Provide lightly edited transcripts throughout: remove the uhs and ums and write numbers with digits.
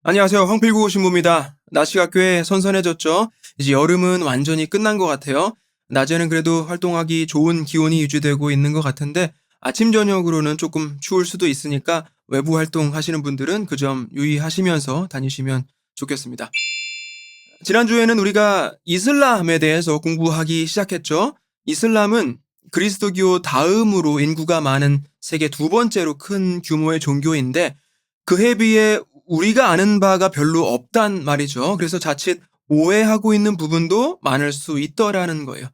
안녕하세요. 황필구 신부입니다. 날씨가 꽤 선선해졌죠? 이제 여름은 완전히 끝난 것 같아요. 낮에는 그래도 활동하기 좋은 기온이 유지되고 있는 것 같은데 아침, 저녁으로는 조금 추울 수도 있으니까 외부 활동하시는 분들은 그 점 유의하시면서 다니시면 좋겠습니다. 지난주에는 우리가 이슬람에 대해서 공부하기 시작했죠? 이슬람은 그리스도교 다음으로 인구가 많은 세계 두 번째로 큰 규모의 종교인데 그에 비해 우리가 아는 바가 별로 없단 말이죠. 그래서 자칫 오해하고 있는 부분도 많을 수 있더라는 거예요.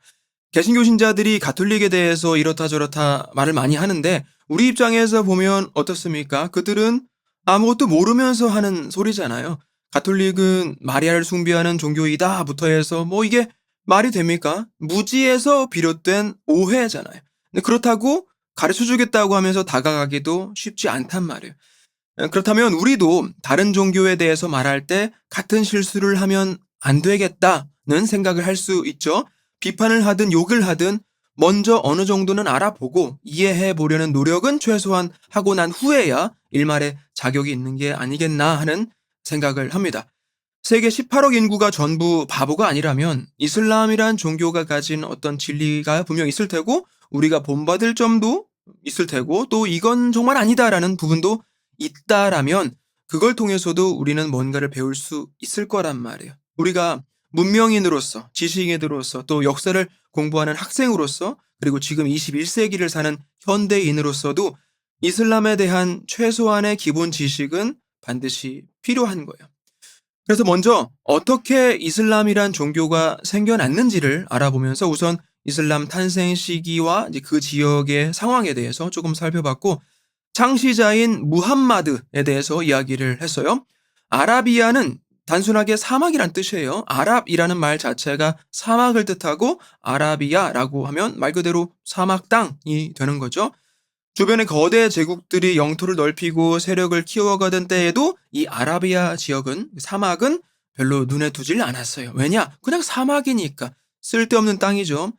개신교 신자들이 가톨릭에 대해서 이렇다 저렇다 말을 많이 하는데 우리 입장에서 보면 어떻습니까? 그들은 아무것도 모르면서 하는 소리잖아요. 가톨릭은 마리아를 숭배하는 종교이다부터 해서 뭐 이게 말이 됩니까? 무지에서 비롯된 오해잖아요. 근데 그렇다고 가르쳐주겠다고 하면서 다가가기도 쉽지 않단 말이에요. 그렇다면 우리도 다른 종교에 대해서 말할 때 같은 실수를 하면 안 되겠다는 생각을 할 수 있죠. 비판을 하든 욕을 하든 먼저 어느 정도는 알아보고 이해해 보려는 노력은 최소한 하고 난 후에야 일말의 자격이 있는 게 아니겠나 하는 생각을 합니다. 세계 18억 인구가 전부 바보가 아니라면 이슬람이란 종교가 가진 어떤 진리가 분명 있을 테고 우리가 본받을 점도 있을 테고 또 이건 정말 아니다라는 부분도 있다라면 그걸 통해서도 우리는 뭔가를 배울 수 있을 거란 말이에요. 우리가 문명인으로서 지식인으로서 또 역사를 공부하는 학생으로서 그리고 지금 21세기를 사는 현대인으로서도 이슬람에 대한 최소한의 기본 지식은 반드시 필요한 거예요. 그래서 먼저 어떻게 이슬람이란 종교가 생겨났는지를 알아보면서 우선 이슬람 탄생 시기와 이제 그 지역의 상황에 대해서 조금 살펴봤고 창시자인 무함마드에 대해서 이야기를 했어요. 아라비아는 단순하게 사막이란 뜻이에요. 아랍이라는 말 자체가 사막을 뜻하고 아라비아라고 하면 말 그대로 사막 땅이 되는 거죠. 주변의 거대 제국들이 영토를 넓히고 세력을 키워가던 때에도 이 아라비아 지역은 사막은 별로 눈에 두질 않았어요. 왜냐? 그냥 사막이니까 쓸데없는 땅이죠.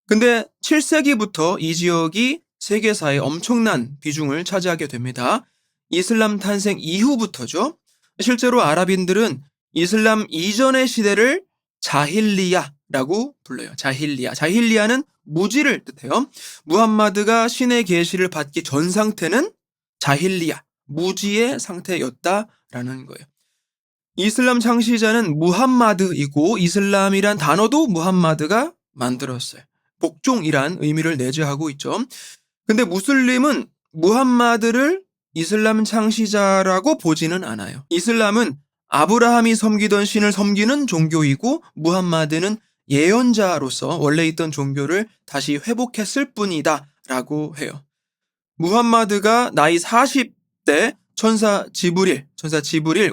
근데 7세기부터 이 지역이 세계사에 엄청난 비중을 차지하게 됩니다. 이슬람 탄생 이후부터죠. 실제로 아랍인들은 이슬람 이전의 시대를 자힐리야라고 불러요. 자힐리야. 자힐리야는 무지를 뜻해요. 무함마드가 신의 계시를 받기 전 상태는 자힐리야, 무지의 상태였다라는 거예요. 이슬람 창시자는 무함마드이고 이슬람이란 단어도 무함마드가 만들었어요. 복종이란 의미를 내재하고 있죠. 근데 무슬림은 무함마드를 이슬람 창시자라고 보지는 않아요. 이슬람은 아브라함이 섬기던 신을 섬기는 종교이고 무함마드는 예언자로서 원래 있던 종교를 다시 회복했을 뿐이다 라고 해요. 무함마드가 나이 40대 천사 지브릴,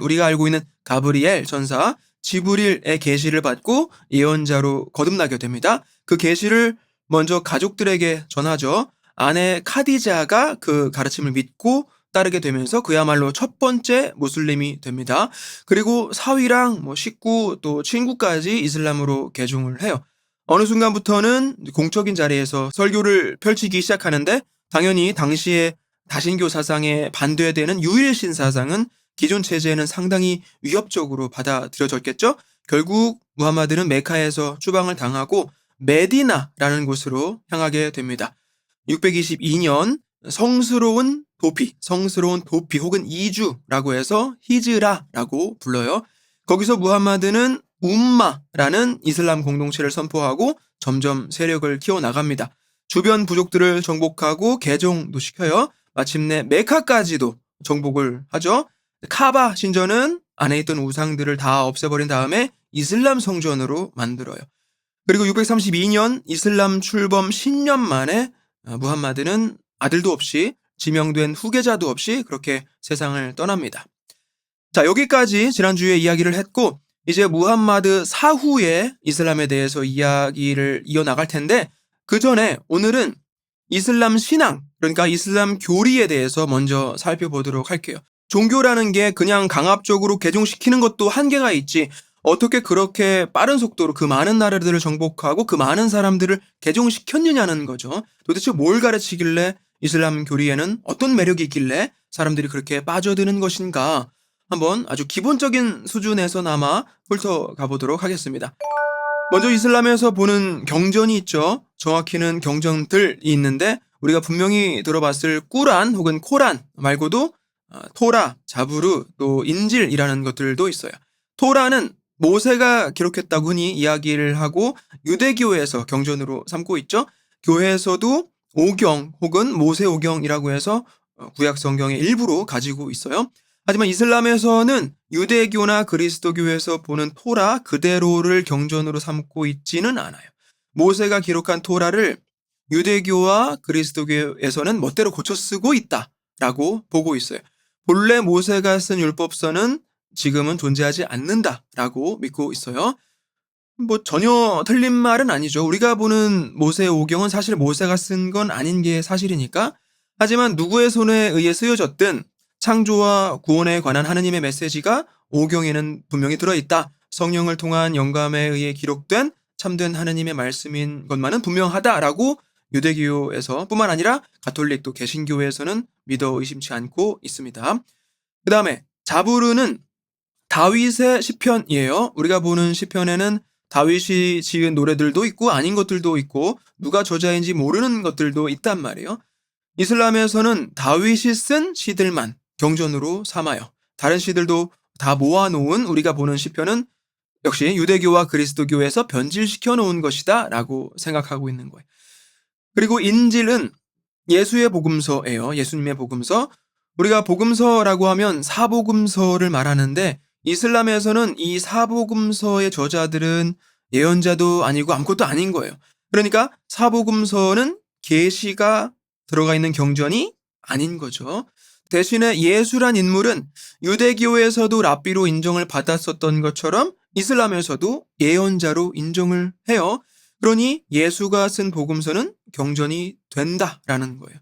우리가 알고 있는 가브리엘 천사 지브릴의 계시를 받고 예언자로 거듭나게 됩니다. 그 계시를 먼저 가족들에게 전하죠. 아내 카디자가 그 가르침을 믿고 따르게 되면서 그야말로 첫 번째 무슬림이 됩니다. 그리고 사위랑 식구 또 친구까지 이슬람으로 개종을 해요. 어느 순간부터는 공적인 자리에서 설교를 펼치기 시작하는데 당연히 당시에 다신교 사상에 반대되는 유일신 사상은 기존 체제에는 상당히 위협적으로 받아들여졌겠죠. 결국 무함마드는 메카에서 추방을 당하고 메디나라는 곳으로 향하게 됩니다. 622년 성스러운 도피 혹은 이주라고 해서 히즈라라고 불러요. 거기서 무함마드는 움마라는 이슬람 공동체를 선포하고 점점 세력을 키워나갑니다. 주변 부족들을 정복하고 개종도 시켜요. 마침내 메카까지도 정복을 하죠. 카바 신전은 안에 있던 우상들을 다 없애버린 다음에 이슬람 성전으로 만들어요. 그리고 632년 이슬람 출범 10년 만에 무함마드는 아들도 없이 지명된 후계자도 없이 그렇게 세상을 떠납니다. 자, 여기까지 지난주에 이야기를 했고 이제 무함마드 사후에 이슬람에 대해서 이야기를 이어나갈 텐데 그 전에 오늘은 이슬람 신앙, 그러니까 이슬람 교리에 대해서 먼저 살펴보도록 할게요. 종교라는 게 그냥 강압적으로 개종시키는 것도 한계가 있지 어떻게 그렇게 빠른 속도로 그 많은 나라들을 정복하고 그 많은 사람들을 개종시켰느냐는 거죠. 도대체 뭘 가르치길래 이슬람 교리에는 어떤 매력이 있길래 사람들이 그렇게 빠져드는 것인가. 한번 아주 기본적인 수준에서나마 훑어가 보도록 하겠습니다. 먼저 이슬람에서 보는 경전이 있죠. 정확히는 경전들이 있는데 우리가 분명히 들어봤을 꾸란 혹은 코란 말고도 토라, 자부르, 또 인질이라는 것들도 있어요. 토라는 모세가 기록했다고 흔히 이야기를 하고 유대교에서 경전으로 삼고 있죠. 교회에서도 오경 혹은 모세 오경이라고 해서 구약 성경의 일부로 가지고 있어요. 하지만 이슬람에서는 유대교나 그리스도교에서 보는 토라 그대로를 경전으로 삼고 있지는 않아요. 모세가 기록한 토라를 유대교와 그리스도교에서는 멋대로 고쳐 쓰고 있다라고 보고 있어요. 본래 모세가 쓴 율법서는 지금은 존재하지 않는다라고 믿고 있어요. 뭐 전혀 틀린 말은 아니죠. 우리가 보는 모세 오경은 사실 모세가 쓴 건 아닌 게 사실이니까. 하지만 누구의 손에 의해 쓰여졌든 창조와 구원에 관한 하느님의 메시지가 오경에는 분명히 들어있다. 성령을 통한 영감에 의해 기록된 참된 하느님의 말씀인 것만은 분명하다라고 유대교에서 뿐만 아니라 가톨릭 또 개신교에서는 믿어 의심치 않고 있습니다. 그 다음에 자부르는 다윗의 시편이에요. 우리가 보는 시편에는 다윗이 지은 노래들도 있고 아닌 것들도 있고 누가 저자인지 모르는 것들도 있단 말이에요. 이슬람에서는 다윗이 쓴 시들만 경전으로 삼아요. 다른 시들도 다 모아놓은 우리가 보는 시편은 역시 유대교와 그리스도교에서 변질시켜 놓은 것이다 라고 생각하고 있는 거예요. 그리고 인질은 예수의 복음서예요. 예수님의 복음서. 우리가 복음서라고 하면 사복음서를 말하는데 이슬람에서는 이 사복음서의 저자들은 예언자도 아니고 아무것도 아닌 거예요. 그러니까 사복음서는 계시가 들어가 있는 경전이 아닌 거죠. 대신에 예수란 인물은 유대교에서도 랍비로 인정을 받았었던 것처럼 이슬람에서도 예언자로 인정을 해요. 그러니 예수가 쓴 복음서는 경전이 된다라는 거예요.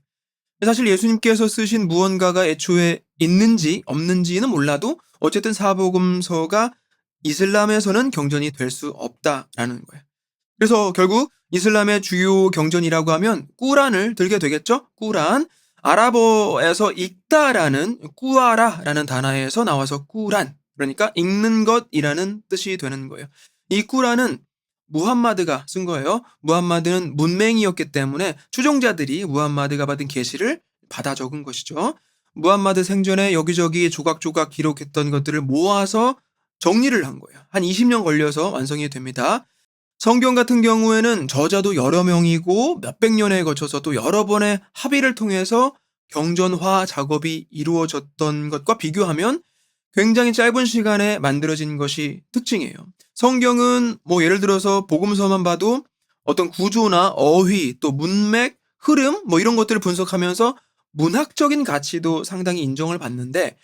사실 예수님께서 쓰신 무언가가 애초에 있는지 없는지는 몰라도 어쨌든 사복음서가 이슬람에서는 경전이 될 수 없다라는 거예요. 그래서 결국 이슬람의 주요 경전이라고 하면 꾸란을 들게 되겠죠. 꾸란. 아랍어에서 읽다라는 꾸아라라는 단어에서 나와서 꾸란. 그러니까 읽는 것이라는 뜻이 되는 거예요. 이 꾸란은 무함마드가 쓴 거예요. 무함마드는 문맹이었기 때문에 추종자들이 무함마드가 받은 계시를 받아 적은 것이죠. 무함마드 생전에 여기저기 조각조각 기록했던 것들을 모아서 정리를 한 거예요. 한 20년 걸려서 완성이 됩니다. 성경 같은 경우에는 저자도 여러 명이고 몇백 년에 거쳐서 또 여러 번의 합의를 통해서 경전화 작업이 이루어졌던 것과 비교하면 굉장히 짧은 시간에 만들어진 것이 특징이에요. 성경은 뭐 예를 들어서 복음서만 봐도 어떤 구조나 어휘 또 문맥, 흐름 뭐 이런 것들을 분석하면서 문학적인 가치도 상당히 인정을 받는데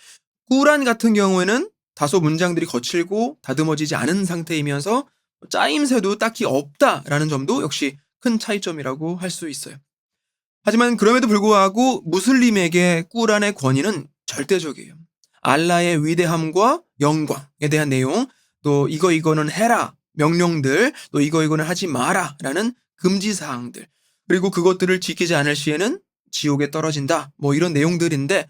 꾸란 같은 경우에는 다소 문장들이 거칠고 다듬어지지 않은 상태이면서 짜임새도 딱히 없다라는 점도 역시 큰 차이점이라고 할 수 있어요. 하지만 그럼에도 불구하고 무슬림에게 꾸란의 권위는 절대적이에요. 알라의 위대함과 영광에 대한 내용, 또 이거는 해라 명령들, 또 이거는 하지 마라 라는 금지사항들, 그리고 그것들을 지키지 않을 시에는 지옥에 떨어진다 뭐 이런 내용들인데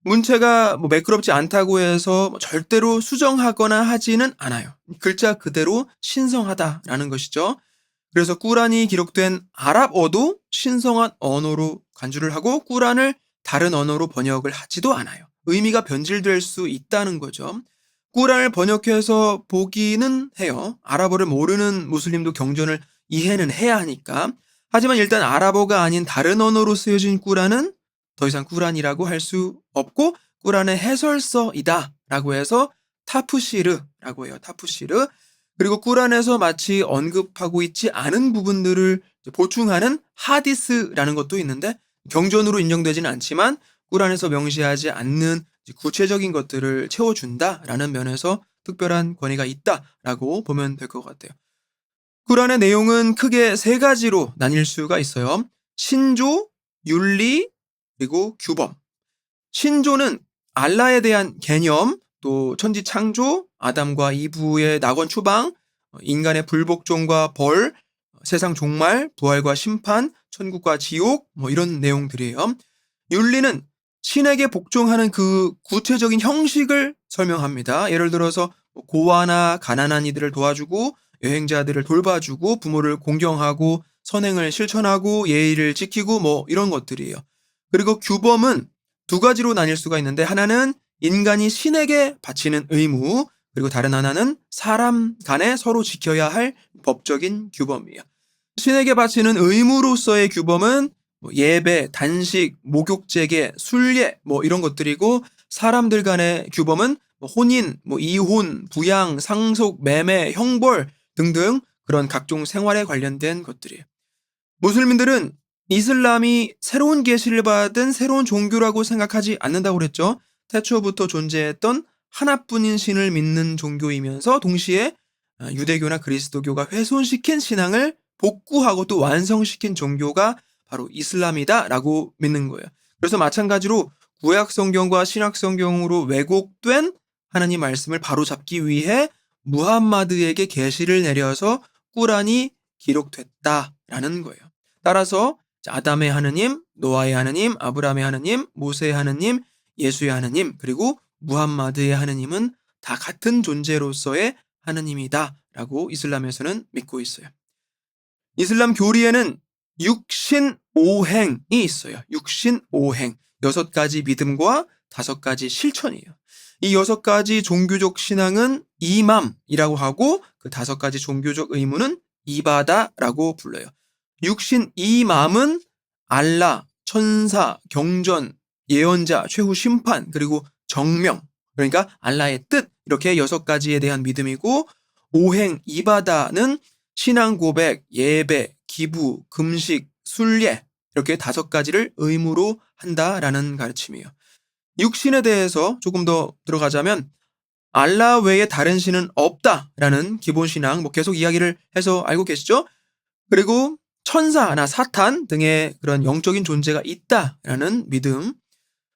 문체가 매끄럽지 않다고 해서 절대로 수정하거나 하지는 않아요. 글자 그대로 신성하다라는 것이죠. 그래서 꾸란이 기록된 아랍어도 신성한 언어로 간주를 하고 꾸란을 다른 언어로 번역을 하지도 않아요. 의미가 변질될 수 있다는 거죠. 꾸란을 번역해서 보기는 해요. 아랍어를 모르는 무슬림도 경전을 이해는 해야 하니까. 하지만 일단 아랍어가 아닌 다른 언어로 쓰여진 꾸란은 더 이상 꾸란이라고 할 수 없고 꾸란의 해설서이다 라고 해서 타프시르라고 해요. 타프시르. 그리고 꾸란에서 마치 언급하고 있지 않은 부분들을 보충하는 하디스라는 것도 있는데 경전으로 인정되지는 않지만 꾸란에서 명시하지 않는 구체적인 것들을 채워준다라는 면에서 특별한 권위가 있다라고 보면 될 것 같아요. 꾸란의 내용은 크게 세 가지로 나뉠 수가 있어요. 신조, 윤리, 그리고 규범. 신조는 알라에 대한 개념, 또 천지 창조, 아담과 이브의 낙원 추방, 인간의 불복종과 벌, 세상 종말, 부활과 심판, 천국과 지옥 뭐 이런 내용들이에요. 윤리는 신에게 복종하는 그 구체적인 형식을 설명합니다. 예를 들어서 고아나 가난한 이들을 도와주고 여행자들을 돌봐주고 부모를 공경하고 선행을 실천하고 예의를 지키고 뭐 이런 것들이에요. 그리고 규범은 두 가지로 나뉠 수가 있는데 하나는 인간이 신에게 바치는 의무, 그리고 다른 하나는 사람 간에 서로 지켜야 할 법적인 규범이에요. 신에게 바치는 의무로서의 규범은 예배, 단식, 목욕제계, 순례 뭐 이런 것들이고, 사람들 간의 규범은 혼인, 이혼, 부양, 상속, 매매, 형벌 등등 그런 각종 생활에 관련된 것들이에요. 무슬림들은 이슬람이 새로운 계시를 받은 새로운 종교라고 생각하지 않는다고 그랬죠. 태초부터 존재했던 하나뿐인 신을 믿는 종교이면서 동시에 유대교나 그리스도교가 훼손시킨 신앙을 복구하고 또 완성시킨 종교가 바로 이슬람이다라고 믿는 거예요. 그래서 마찬가지로 구약 성경과 신약 성경으로 왜곡된 하나님 말씀을 바로잡기 위해 무함마드에게 계시를 내려서 꾸란이 기록됐다라는 거예요. 따라서 아담의 하느님, 노아의 하느님, 아브라함의 하느님, 모세의 하느님, 예수의 하느님, 그리고 무함마드의 하느님은 다 같은 존재로서의 하느님이다라고 이슬람에서는 믿고 있어요. 이슬람 교리에는 육신오행이 있어요. 육신오행, 6가지 믿음과 5가지 실천이에요. 이 6가지 종교적 신앙은 이맘이라고 하고 그 5가지 종교적 의무는 이바다라고 불러요. 육신 이맘은 알라, 천사, 경전, 예언자, 최후 심판, 그리고 정명, 그러니까 알라의 뜻, 이렇게 6가지에 대한 믿음이고, 오행 이바다는 신앙 고백, 예배, 기부, 금식, 순례 이렇게 5가지를 의무로 한다라는 가르침이에요. 육신에 대해서 조금 더 들어가자면 알라 외에 다른 신은 없다라는 기본 신앙 계속 이야기를 해서 알고 계시죠? 그리고 천사나 사탄 등의 그런 영적인 존재가 있다라는 믿음,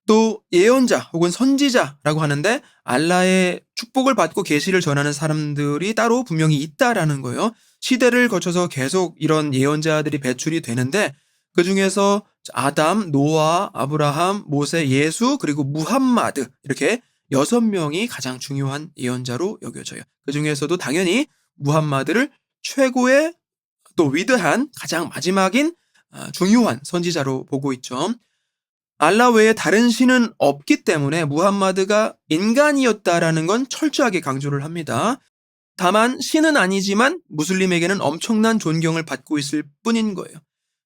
또 예언자 혹은 선지자라고 하는데 알라의 축복을 받고 계시를 전하는 사람들이 따로 분명히 있다라는 거예요. 시대를 거쳐서 계속 이런 예언자들이 배출이 되는데 그 중에서 아담, 노아, 아브라함, 모세, 예수 그리고 무함마드 이렇게 6명이 가장 중요한 예언자로 여겨져요. 그 중에서도 당연히 무함마드를 최고의 또 위대한 가장 마지막인 중요한 선지자로 보고 있죠. 알라 외에 다른 신은 없기 때문에 무함마드가 인간이었다라는 건 철저하게 강조를 합니다. 다만 신은 아니지만 무슬림에게는 엄청난 존경을 받고 있을 뿐인 거예요.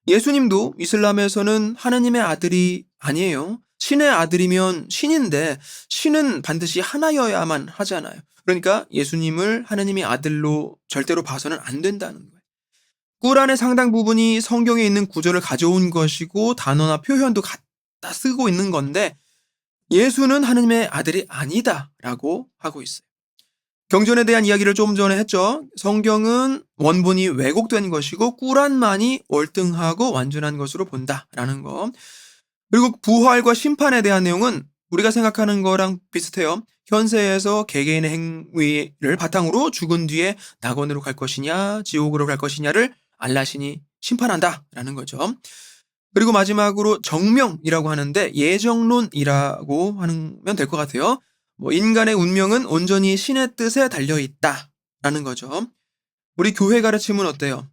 예수님도 이슬람에서는 하나님의 아들이 아니에요. 신의 아들이면 신인데 신은 반드시 하나여야만 하잖아요. 그러니까 예수님을 하나님의 아들로 절대로 봐서는 안 된다는 거예요. 꾸란의 상당 부분이 성경에 있는 구절을 가져온 것이고 단어나 표현도 갖다 쓰고 있는 건데 예수는 하나님의 아들이 아니다라고 하고 있어요. 경전에 대한 이야기를 좀 전에 했죠. 성경은 원본이 왜곡된 것이고 꾸란만이 월등하고 완전한 것으로 본다라는 거. 그리고 부활과 심판에 대한 내용은 우리가 생각하는 거랑 비슷해요. 현세에서 개개인의 행위를 바탕으로 죽은 뒤에 낙원으로 갈 것이냐 지옥으로 갈 것이냐를 알라신이 심판한다라는 거죠. 그리고 마지막으로 정명이라고 하는데 예정론이라고 하면 될 것 같아요. 인간의 운명은 온전히 신의 뜻에 달려있다라는 거죠. 우리 교회 가르침은 어때요?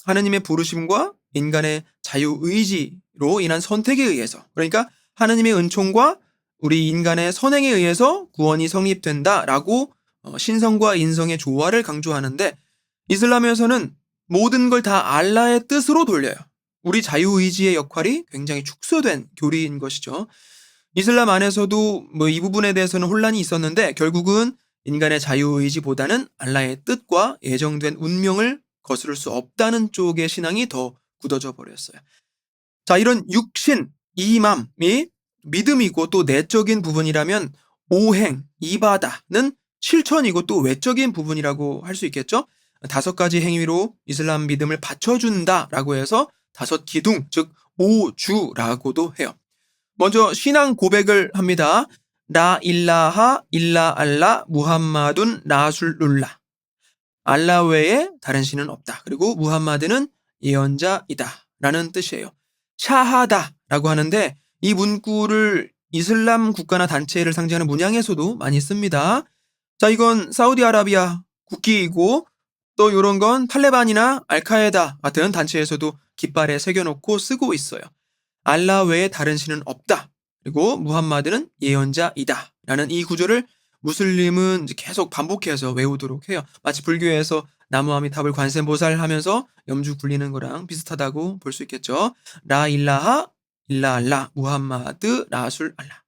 하느님의 부르심과 인간의 자유의지로 인한 선택에 의해서, 그러니까 하느님의 은총과 우리 인간의 선행에 의해서 구원이 성립된다라고 신성과 인성의 조화를 강조하는데 이슬람에서는 모든 걸 다 알라의 뜻으로 돌려요. 우리 자유의지의 역할이 굉장히 축소된 교리인 것이죠. 이슬람 안에서도 이 부분에 대해서는 혼란이 있었는데 결국은 인간의 자유의지보다는 알라의 뜻과 예정된 운명을 거스를 수 없다는 쪽의 신앙이 더 굳어져 버렸어요. 자, 이런 육신, 이맘이 믿음이고 또 내적인 부분이라면 오행, 이바다는 실천이고 또 외적인 부분이라고 할 수 있겠죠. 5가지 행위로 이슬람 믿음을 받쳐준다라고 해서 5기둥, 즉 5주라고도 해요. 먼저 신앙 고백을 합니다. 라 일라하 일라 알라 무함마둔 라술룰라. 알라 외에 다른 신은 없다. 그리고 무함마드는 예언자이다 라는 뜻이에요. 샤하다라고 하는데 이 문구를 이슬람 국가나 단체를 상징하는 문양에서도 많이 씁니다. 자, 이건 사우디아라비아 국기이고 또 이런 건 탈레반이나 알카에다 같은 단체에서도 깃발에 새겨놓고 쓰고 있어요. 알라 외에 다른 신은 없다. 그리고 무함마드는 예언자이다. 라는 이 구절을 무슬림은 계속 반복해서 외우도록 해요. 마치 불교에서 나무아미탑을 관세음보살 하면서 염주 굴리는 거랑 비슷하다고 볼 수 있겠죠. 라 일라하 일라 알라 무함마드 라술 알라.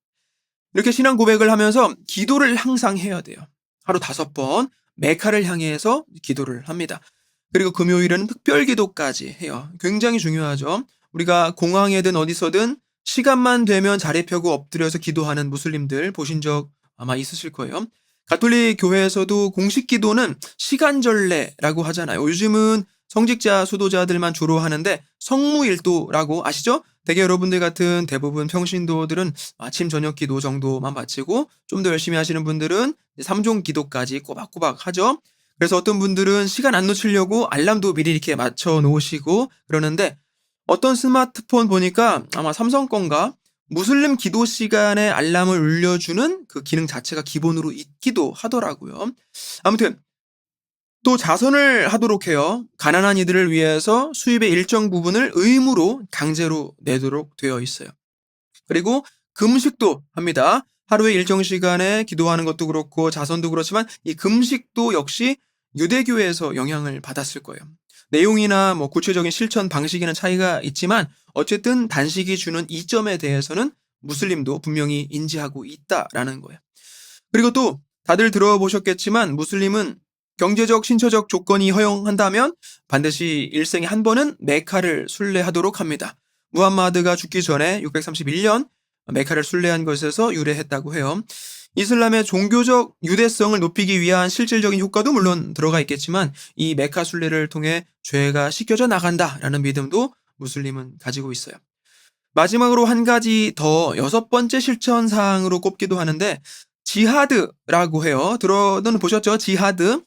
이렇게 신앙 고백을 하면서 기도를 항상 해야 돼요. 하루 5번 메카를 향해서 기도를 합니다. 그리고 금요일은 특별 기도까지 해요. 굉장히 중요하죠. 우리가 공항에든 어디서든 시간만 되면 자리 펴고 엎드려서 기도하는 무슬림들 보신 적 아마 있으실 거예요. 가톨릭 교회에서도 공식 기도는 시간절례라고 하잖아요. 요즘은 성직자 수도자들만 주로 하는데 성무일도라고 아시죠? 대개 여러분들 같은 대부분 평신도들은 아침 저녁 기도 정도만 바치고 좀 더 열심히 하시는 분들은 3종 기도까지 꼬박꼬박 하죠. 그래서 어떤 분들은 시간 안 놓치려고 알람도 미리 이렇게 맞춰 놓으시고 그러는데 어떤 스마트폰 보니까 아마 삼성 건가 무슬림 기도 시간에 알람을 울려주는 그 기능 자체가 기본으로 있기도 하더라고요. 아무튼 또 자선을 하도록 해요. 가난한 이들을 위해서 수입의 일정 부분을 의무로 강제로 내도록 되어 있어요. 그리고 금식도 합니다. 하루에 일정 시간에 기도하는 것도 그렇고 자선도 그렇지만 이 금식도 역시 유대교에서 영향을 받았을 거예요. 내용이나 뭐 구체적인 실천 방식에는 차이가 있지만 어쨌든 단식이 주는 이점에 대해서는 무슬림도 분명히 인지하고 있다라는 거예요. 그리고 또 다들 들어보셨겠지만 무슬림은 경제적, 신처적 조건이 허용한다면 반드시 일생에 한 번은 메카를 순례하도록 합니다. 무함마드가 죽기 전에 631년 메카를 순례한 것에서 유래했다고 해요. 이슬람의 종교적 유대성을 높이기 위한 실질적인 효과도 물론 들어가 있겠지만 이 메카 순례를 통해 죄가 씻겨져 나간다라는 믿음도 무슬림은 가지고 있어요. 마지막으로 한 가지 더 6번째 실천 사항으로 꼽기도 하는데 지하드라고 해요. 들어는 보셨죠? 지하드.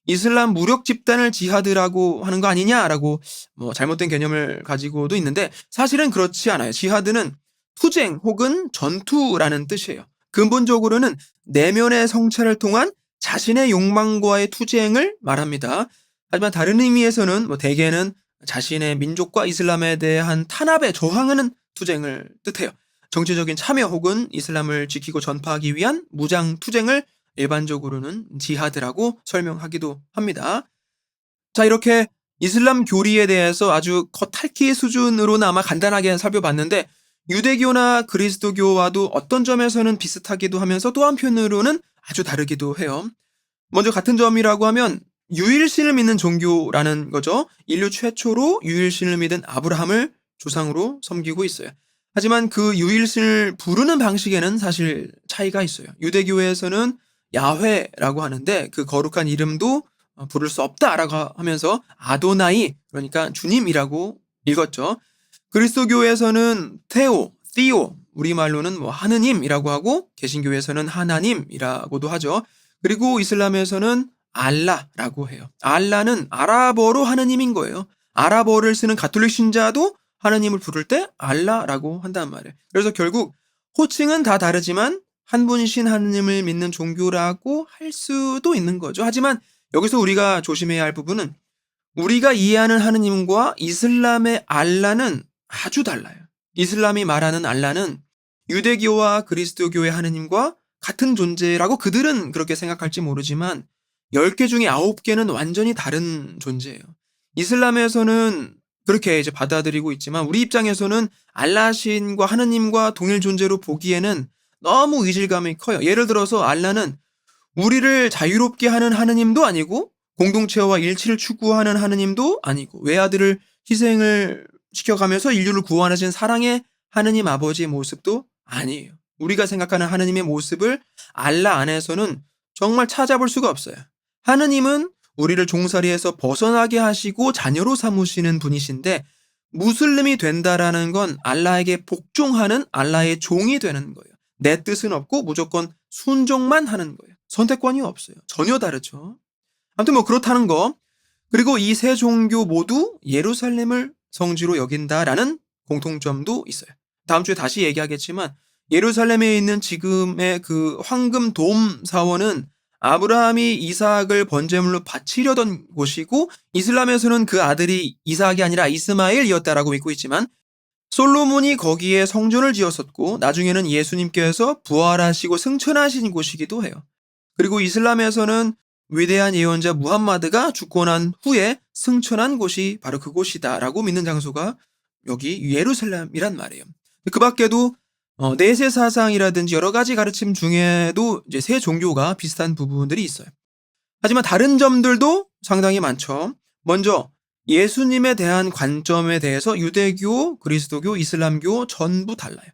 이슬람 무력 집단을 지하드라고 하는 거 아니냐라고 뭐 잘못된 개념을 가지고도 있는데 사실은 그렇지 않아요. 지하드는 투쟁 혹은 전투라는 뜻이에요. 근본적으로는 내면의 성찰을 통한 자신의 욕망과의 투쟁을 말합니다. 하지만 다른 의미에서는 뭐 대개는 자신의 민족과 이슬람에 대한 탄압에 저항하는 투쟁을 뜻해요. 정치적인 참여 혹은 이슬람을 지키고 전파하기 위한 무장 투쟁을 일반적으로는 지하드라고 설명하기도 합니다. 자, 이렇게 이슬람 교리에 대해서 아주 겉핥기 수준으로나마 간단하게 살펴봤는데 유대교나 그리스도교와도 어떤 점에서는 비슷하기도 하면서 또 한편으로는 아주 다르기도 해요. 먼저 같은 점이라고 하면 유일신을 믿는 종교라는 거죠. 인류 최초로 유일신을 믿은 아브라함을 조상으로 섬기고 있어요. 하지만 그 유일신을 부르는 방식에는 사실 차이가 있어요. 유대교에서는 야훼라고 하는데 그 거룩한 이름도 부를 수 없다라고 하면서 아도나이 그러니까 주님이라고 읽었죠. 그리스도교에서는 티오 우리말로는 뭐 하느님이라고 하고 개신교에서는 하나님이라고도 하죠. 그리고 이슬람에서는 알라라고 해요. 알라는 아랍어로 하느님인 거예요. 아랍어를 쓰는 가톨릭 신자도 하느님을 부를 때 알라라고 한단 말이에요. 그래서 결국 호칭은 다 다르지만 한 분이신 하느님을 믿는 종교라고 할 수도 있는 거죠. 하지만 여기서 우리가 조심해야 할 부분은 우리가 이해하는 하느님과 이슬람의 알라는 아주 달라요. 이슬람이 말하는 알라는 유대교와 그리스도교의 하느님과 같은 존재라고 그들은 그렇게 생각할지 모르지만 10개 중에 9개는 완전히 다른 존재예요. 이슬람에서는 그렇게 이제 받아들이고 있지만 우리 입장에서는 알라신과 하느님과 동일 존재로 보기에는 너무 이질감이 커요. 예를 들어서 알라는 우리를 자유롭게 하는 하느님도 아니고 공동체와 일치를 추구하는 하느님도 아니고 외아들을 희생을 시켜가면서 인류를 구원하신 사랑의 하느님 아버지의 모습도 아니에요. 우리가 생각하는 하느님의 모습을 알라 안에서는 정말 찾아볼 수가 없어요. 하느님은 우리를 종살이에서 벗어나게 하시고 자녀로 삼으시는 분이신데 무슬림이 된다라는 건 알라에게 복종하는 알라의 종이 되는 거예요. 내 뜻은 없고 무조건 순종만 하는 거예요. 선택권이 없어요. 전혀 다르죠. 아무튼 뭐 그렇다는 거. 그리고 이 세 종교 모두 예루살렘을 성지로 여긴다라는 공통점도 있어요. 다음 주에 다시 얘기하겠지만 예루살렘에 있는 지금의 그 황금 돔 사원은 아브라함이 이삭을 번제물로 바치려던 곳이고, 이슬람에서는 그 아들이 이삭이 아니라 이스마엘이었다라고 믿고 있지만, 솔로몬이 거기에 성전을 지었었고 나중에는 예수님께서 부활하시고 승천하신 곳이기도 해요. 그리고 이슬람에서는 위대한 예언자 무함마드가 죽고 난 후에 승천한 곳이 바로 그곳이다라고 믿는 장소가 여기 예루살렘이란 말이에요. 그 밖에도 내세 사상이라든지 여러 가지 가르침 중에도 이제 세 종교가 비슷한 부분들이 있어요. 하지만 다른 점들도 상당히 많죠. 먼저 예수님에 대한 관점에 대해서 유대교, 그리스도교, 이슬람교 전부 달라요.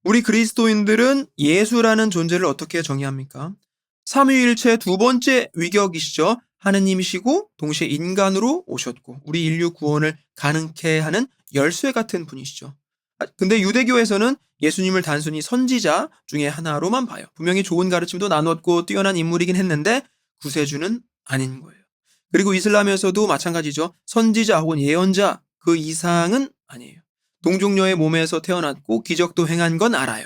우리 그리스도인들은 예수라는 존재를 어떻게 정의합니까? 삼위일체 두 번째 위격이시죠. 하느님이시고 동시에 인간으로 오셨고 우리 인류 구원을 가능케 하는 열쇠 같은 분이시죠. 근데 유대교에서는 예수님을 단순히 선지자 중에 하나로만 봐요. 분명히 좋은 가르침도 나눴고 뛰어난 인물이긴 했는데 구세주는 아닌 거예요. 그리고 이슬람에서도 마찬가지죠. 선지자 혹은 예언자 그 이상은 아니에요. 동족녀의 몸에서 태어났고 기적도 행한 건 알아요.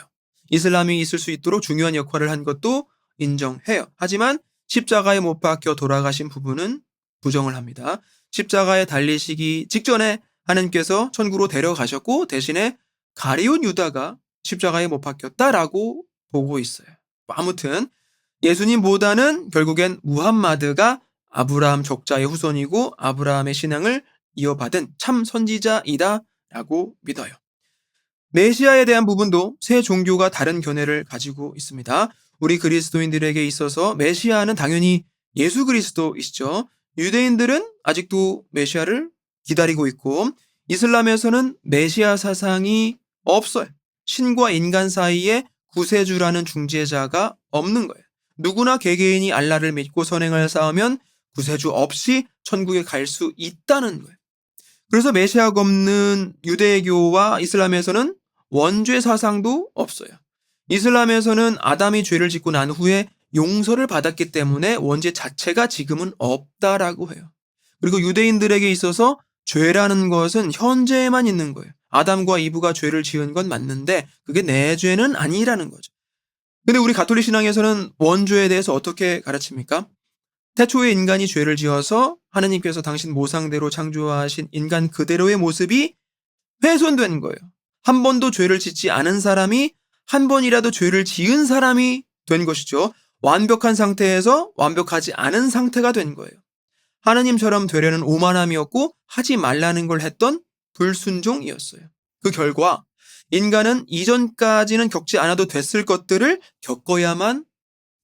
이슬람이 있을 수 있도록 중요한 역할을 한 것도 인정해요. 하지만 십자가에 못 박혀 돌아가신 부분은 부정을 합니다. 십자가에 달리시기 직전에 하나님께서 천국으로 데려가셨고 대신에 가룟 유다가 십자가에 못 박혔다라고 보고 있어요. 아무튼 예수님보다는 결국엔 무함마드가 아브라함 족자의 후손이고 아브라함의 신앙을 이어받은 참 선지자이다라고 믿어요. 메시아에 대한 부분도 세 종교가 다른 견해를 가지고 있습니다. 우리 그리스도인들에게 있어서 메시아는 당연히 예수 그리스도이시죠. 유대인들은 아직도 메시아를 기다리고 있고 이슬람에서는 메시아 사상이 없어요. 신과 인간 사이에 구세주라는 중재자가 없는 거예요. 누구나 개개인이 알라를 믿고 선행을 쌓으면 구세주 없이 천국에 갈 수 있다는 거예요. 그래서 메시아가 없는 유대교와 이슬람에서는 원죄 사상도 없어요. 이슬람에서는 아담이 죄를 짓고 난 후에 용서를 받았기 때문에 원죄 자체가 지금은 없다라고 해요. 그리고 유대인들에게 있어서 죄라는 것은 현재에만 있는 거예요. 아담과 이브가 죄를 지은 건 맞는데 그게 내 죄는 아니라는 거죠. 근데 우리 가톨릭 신앙에서는 원죄에 대해서 어떻게 가르칩니까? 태초에 인간이 죄를 지어서 하나님께서 당신 모상대로 창조하신 인간 그대로의 모습이 훼손된 거예요. 한 번도 죄를 짓지 않은 사람이 한 번이라도 죄를 지은 사람이 된 것이죠. 완벽한 상태에서 완벽하지 않은 상태가 된 거예요. 하나님처럼 되려는 오만함이었고 하지 말라는 걸 했던 불순종이었어요. 그 결과 인간은 이전까지는 겪지 않아도 됐을 것들을 겪어야만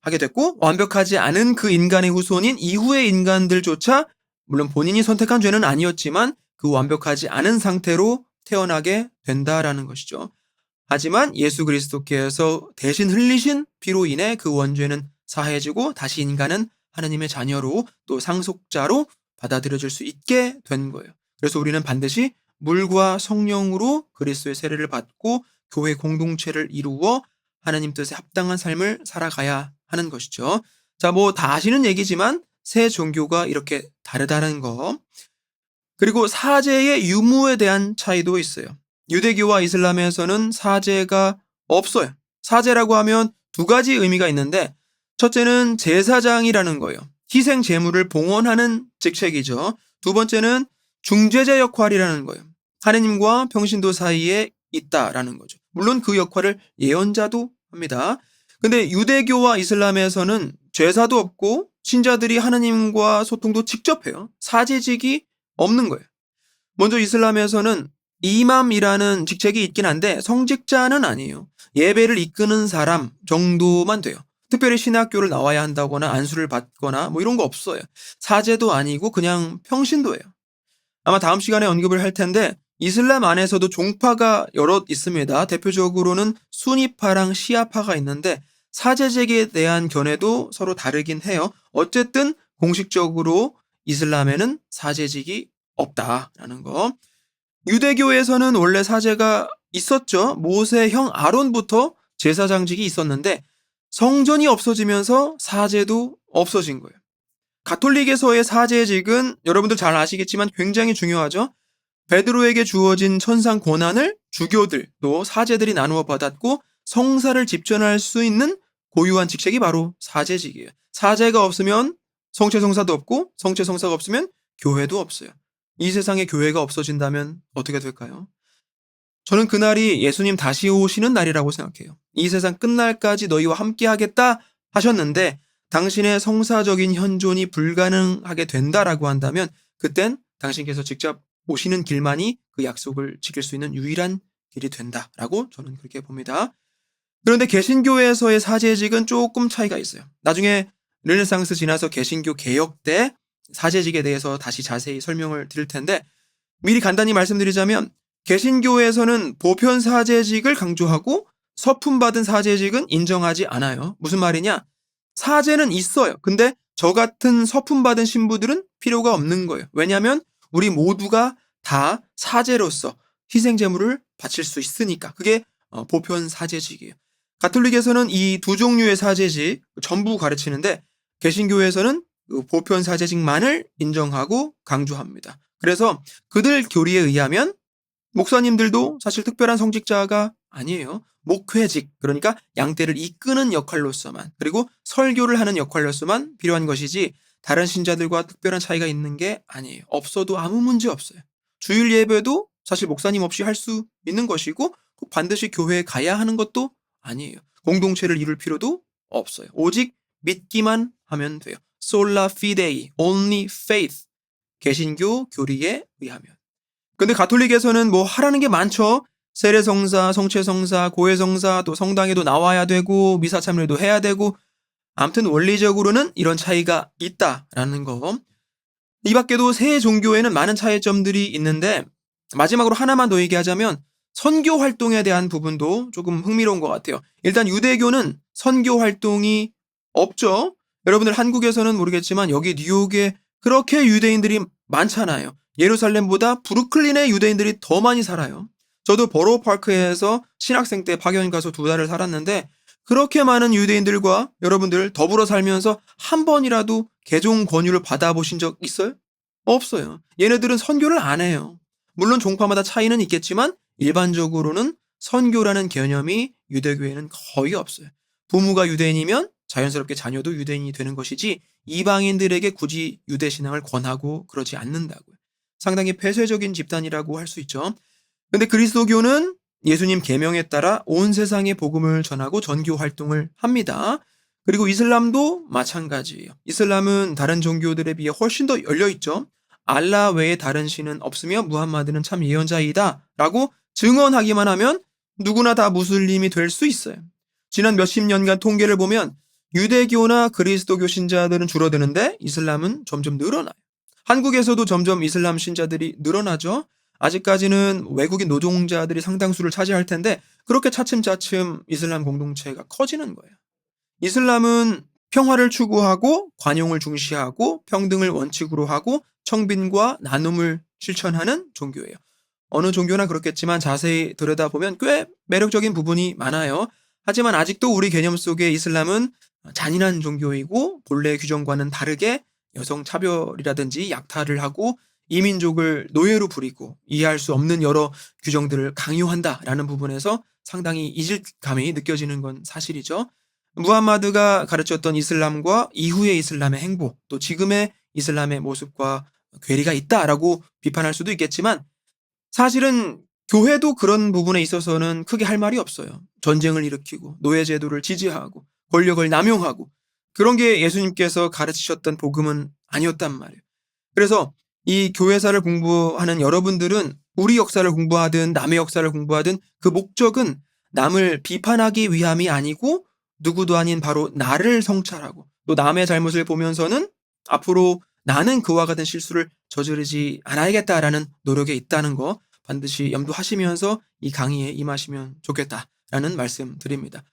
하게 됐고 완벽하지 않은 그 인간의 후손인 이후의 인간들조차 물론 본인이 선택한 죄는 아니었지만 그 완벽하지 않은 상태로 태어나게 된다라는 것이죠. 하지만 예수 그리스도께서 대신 흘리신 피로 인해 그 원죄는 사해지고 다시 인간은 하나님의 자녀로 또 상속자로 받아들여질 수 있게 된 거예요. 그래서 우리는 반드시 물과 성령으로 그리스도의 세례를 받고 교회 공동체를 이루어 하나님 뜻에 합당한 삶을 살아가야 하는 것이죠. 자, 다 아시는 얘기지만 세 종교가 이렇게 다르다는 거. 그리고 사제의 유무에 대한 차이도 있어요. 유대교와 이슬람에서는 사제가 없어요. 사제라고 하면 두 가지 의미가 있는데 첫째는 제사장이라는 거예요. 희생 제물을 봉헌하는 직책이죠. 두 번째는 중재자 역할이라는 거예요. 하느님과 평신도 사이에 있다라는 거죠. 물론 그 역할을 예언자도 합니다. 근데 유대교와 이슬람에서는 제사도 없고 신자들이 하느님과 소통도 직접 해요. 사제직이 없는 거예요. 먼저 이슬람에서는 이맘이라는 직책이 있긴 한데 성직자는 아니에요. 예배를 이끄는 사람 정도만 돼요. 특별히 신학교를 나와야 한다거나 안수를 받거나 이런 거 없어요. 사제도 아니고 그냥 평신도예요. 아마 다음 시간에 언급을 할 텐데 이슬람 안에서도 종파가 여럿 있습니다. 대표적으로는 수니파랑 시아파가 있는데 사제직에 대한 견해도 서로 다르긴 해요. 어쨌든 공식적으로 이슬람에는 사제직이 없다라는 거. 유대교에서는 원래 사제가 있었죠. 모세 형 아론부터 제사장직이 있었는데 성전이 없어지면서 사제도 없어진 거예요. 가톨릭에서의 사제직은 여러분들 잘 아시겠지만 굉장히 중요하죠. 베드로에게 주어진 천상 권한을 주교들 또 사제들이 나누어 받았고 성사를 집전할 수 있는 고유한 직책이 바로 사제직이에요. 사제가 없으면 성체성사도 없고 성체성사가 없으면 교회도 없어요. 이 세상에 교회가 없어진다면 어떻게 될까요? 저는 그날이 예수님 다시 오시는 날이라고 생각해요. 이 세상 끝날까지 너희와 함께 하겠다 하셨는데 당신의 성사적인 현존이 불가능하게 된다라고 한다면 그땐 당신께서 직접 오시는 길만이 그 약속을 지킬 수 있는 유일한 길이 된다라고 저는 그렇게 봅니다. 그런데 개신교에서의 사제직은 조금 차이가 있어요. 나중에 르네상스 지나서 개신교 개혁 때 사제직에 대해서 다시 자세히 설명을 드릴 텐데 미리 간단히 말씀드리자면 개신교에서는 보편 사제직을 강조하고 서품 받은 사제직은 인정하지 않아요. 무슨 말이냐? 사제는 있어요. 근데 저 같은 서품 받은 신부들은 필요가 없는 거예요. 왜냐하면 우리 모두가 다 사제로서 희생 제물을 바칠 수 있으니까. 그게 보편 사제직이에요. 가톨릭에서는 이 두 종류의 사제직 전부 가르치는데 개신교에서는 그 보편 사제직만을 인정하고 강조합니다. 그래서 그들 교리에 의하면 목사님들도 사실 특별한 성직자가 아니에요. 목회직, 그러니까 양떼를 이끄는 역할로서만, 그리고 설교를 하는 역할로서만 필요한 것이지 다른 신자들과 특별한 차이가 있는 게 아니에요. 없어도 아무 문제 없어요. 주일 예배도 사실 목사님 없이 할 수 있는 것이고 꼭 반드시 교회에 가야 하는 것도 아니에요. 공동체를 이룰 필요도 없어요. 오직 믿기만 하면 돼요. Sola fidei, only faith. 개신교 교리에 의하면. 근데 가톨릭에서는 뭐 하라는 게 많죠. 세례성사, 성체성사, 고해성사, 또 성당에도 나와야 되고 미사 참여도 해야 되고 아무튼 원리적으로는 이런 차이가 있다라는 거. 이 밖에도 세 종교에는 많은 차이점들이 있는데 마지막으로 하나만 더 얘기하자면 선교 활동에 대한 부분도 조금 흥미로운 것 같아요. 일단 유대교는 선교 활동이 없죠. 여러분들 한국에서는 모르겠지만 여기 뉴욕에 그렇게 유대인들이 많잖아요. 예루살렘보다 브루클린에 유대인들이 더 많이 살아요. 저도 버로우파크에서 신학생 때 파견 가서 2달을 살았는데 그렇게 많은 유대인들과 여러분들 더불어 살면서 한 번이라도 개종 권유를 받아보신 적 있어요? 없어요. 얘네들은 선교를 안 해요. 물론 종파마다 차이는 있겠지만 일반적으로는 선교라는 개념이 유대교에는 거의 없어요. 부모가 유대인이면 자연스럽게 자녀도 유대인이 되는 것이지 이방인들에게 굳이 유대 신앙을 권하고 그러지 않는다고요. 상당히 폐쇄적인 집단이라고 할 수 있죠. 근데 그리스도교는 예수님 계명에 따라 온 세상에 복음을 전하고 전교 활동을 합니다. 그리고 이슬람도 마찬가지예요. 이슬람은 다른 종교들에 비해 훨씬 더 열려 있죠. 알라 외에 다른 신은 없으며 무함마드는 참 예언자이다 라고 증언하기만 하면 누구나 다 무슬림이 될 수 있어요. 지난 몇십 년간 통계를 보면 유대교나 그리스도교 신자들은 줄어드는데 이슬람은 점점 늘어나요. 한국에서도 점점 이슬람 신자들이 늘어나죠. 아직까지는 외국인 노동자들이 상당수를 차지할 텐데 그렇게 차츰차츰 이슬람 공동체가 커지는 거예요. 이슬람은 평화를 추구하고 관용을 중시하고 평등을 원칙으로 하고 청빈과 나눔을 실천하는 종교예요. 어느 종교나 그렇겠지만 자세히 들여다보면 꽤 매력적인 부분이 많아요. 하지만 아직도 우리 개념 속의 이슬람은 잔인한 종교이고 본래 규정과는 다르게 여성 차별이라든지 약탈을 하고 이민족을 노예로 부리고 이해할 수 없는 여러 규정들을 강요한다라는 부분에서 상당히 이질감이 느껴지는 건 사실이죠. 무함마드가 가르쳤던 이슬람과 이후의 이슬람의 행보, 또 지금의 이슬람의 모습과 괴리가 있다라고 비판할 수도 있겠지만 사실은 교회도 그런 부분에 있어서는 크게 할 말이 없어요. 전쟁을 일으키고 노예제도를 지지하고 권력을 남용하고 그런 게 예수님께서 가르치셨던 복음은 아니었단 말이에요. 그래서 이 교회사를 공부하는 여러분들은 우리 역사를 공부하든 남의 역사를 공부하든 그 목적은 남을 비판하기 위함이 아니고 누구도 아닌 바로 나를 성찰하고 또 남의 잘못을 보면서는 앞으로 나는 그와 같은 실수를 저지르지 않아야겠다라는 노력에 있다는 거 반드시 염두하시면서 이 강의에 임하시면 좋겠다라는 말씀 드립니다.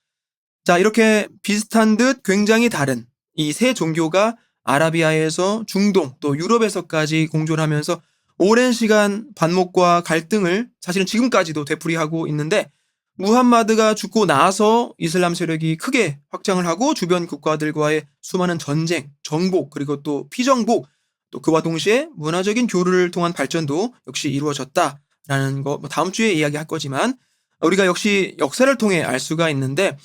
자, 이렇게 비슷한 듯 굉장히 다른 이 세 종교가 아라비아에서 중동 또 유럽에서까지 공존하면서 오랜 시간 반목과 갈등을 사실은 지금까지도 되풀이하고 있는데 무함마드가 죽고 나서 이슬람 세력이 크게 확장을 하고 주변 국가들과의 수많은 전쟁, 정복 그리고 또 피정복 또 그와 동시에 문화적인 교류를 통한 발전도 역시 이루어졌다라는 거 다음 주에 이야기할 거지만 우리가 역시 역사를 통해 알 수가 있는데,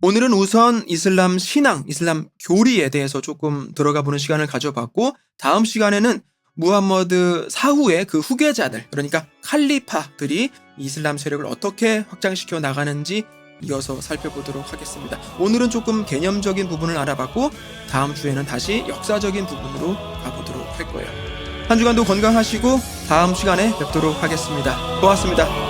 오늘은 우선 이슬람 신앙, 이슬람 교리에 대해서 조금 들어가 보는 시간을 가져봤고, 다음 시간에는 무함머드 사후의 그 후계자들, 그러니까 칼리파들이 이슬람 세력을 어떻게 확장시켜 나가는지 이어서 살펴보도록 하겠습니다. 오늘은 조금 개념적인 부분을 알아봤고, 다음 주에는 다시 역사적인 부분으로 가보도록 할 거예요. 한 주간도 건강하시고 다음 시간에 뵙도록 하겠습니다. 고맙습니다.